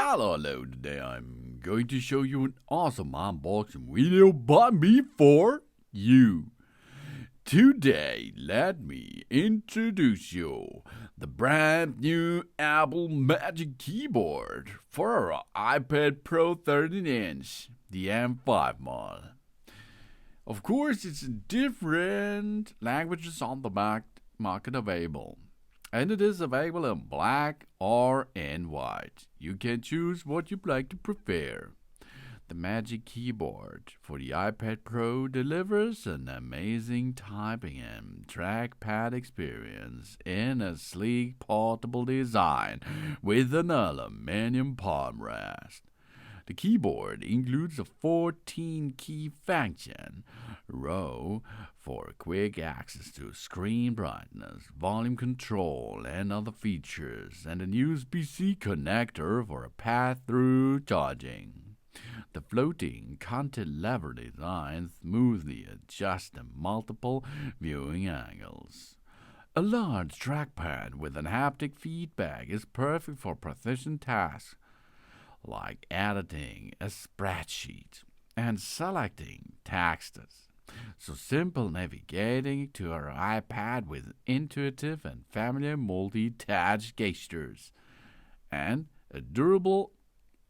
Hello, today I'm going to show you an awesome unboxing video by me for you. Today, let me introduce you the brand new Apple Magic Keyboard for our iPad Pro 13-inch, the M5 model. Of course, it's in different languages on the market available. And it is available in black or in white. You can choose what you'd like to prefer. The Magic Keyboard for the iPad Pro delivers an amazing typing and trackpad experience in a sleek portable design with an aluminum palm rest. The keyboard includes a 14-key function row for quick access to screen brightness, volume control, and other features, and a USB-C connector for a pass-through charging. The floating cantilever design smoothly adjusts to multiple viewing angles. A large trackpad with an haptic feedback is perfect for precision tasks like editing a spreadsheet and selecting texts. So simple navigating to our iPad with intuitive and familiar multi-touch gestures. And a durable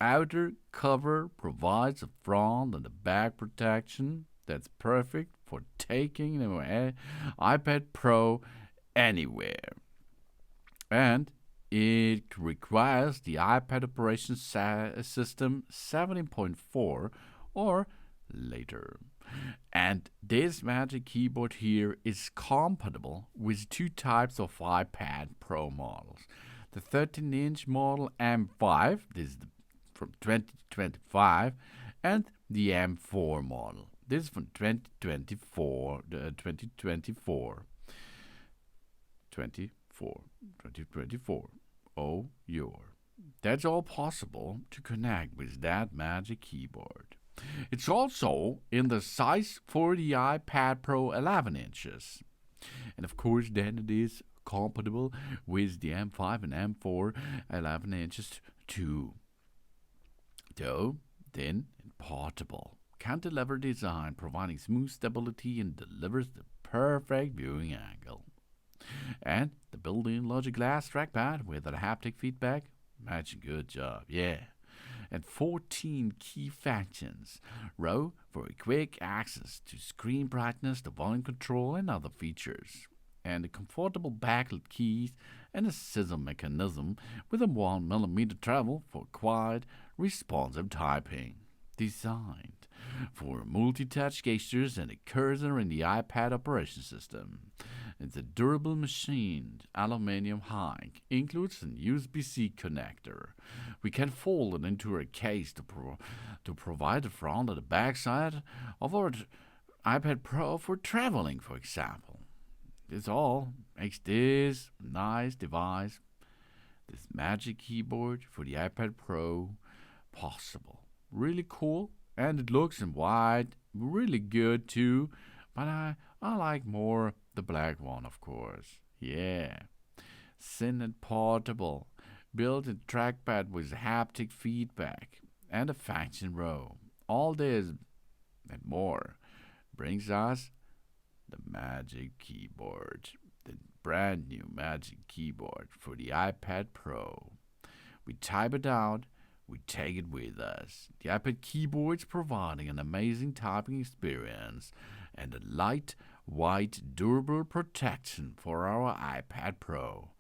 outer cover provides a front and a back protection that's perfect for taking the iPad Pro anywhere. And it requires the iPad Operating System 17.4 or later. And this Magic Keyboard here is compatible with two types of iPad Pro models. The 13-inch model M5, this is from 2025, and the M4 model. This is from 2024. Oh, that's all possible to connect with that Magic Keyboard. It's also in the size for the iPad Pro 11 inches. And of course, then it is compatible with the M5 and M4 11 inches too. Though thin and portable, cantilever design providing smooth stability and delivers the perfect viewing angle. And the built-in Logic Glass trackpad with a haptic feedback, matching good job, yeah. And 14 key functions, row for a quick access to screen brightness, the volume control, and other features. And a comfortable backlit keys and a scissor mechanism with a 1mm travel for quiet, responsive typing. Designed for multi-touch gestures and a cursor in the iPad Operating System. It's a durable machined aluminum hide, includes an USB-C connector. We can fold it into a case to provide the front and the back side of our iPad Pro for traveling, for example. This all makes this nice device, this Magic Keyboard for the iPad Pro, possible. Really cool, and it looks in white, really good too, but I like more the black one, of course. Yeah. Thin and portable, built-in trackpad with haptic feedback and a function row. All this and more brings us the Magic Keyboard, the brand new Magic Keyboard for the iPad Pro. We type it out, we take it with us. The iPad keyboard is providing an amazing typing experience and a light, white, durable protection for our iPad Pro.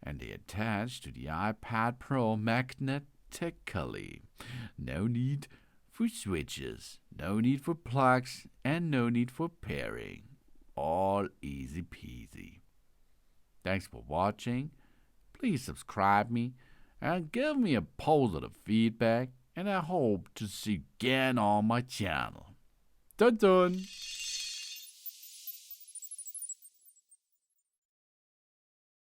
And they attach to the iPad Pro magnetically. No need for switches, no need for plugs, and no need for pairing. All easy peasy. Thanks for watching. Please subscribe me and give me a positive feedback, and I hope to see you again on my channel. Dun dun!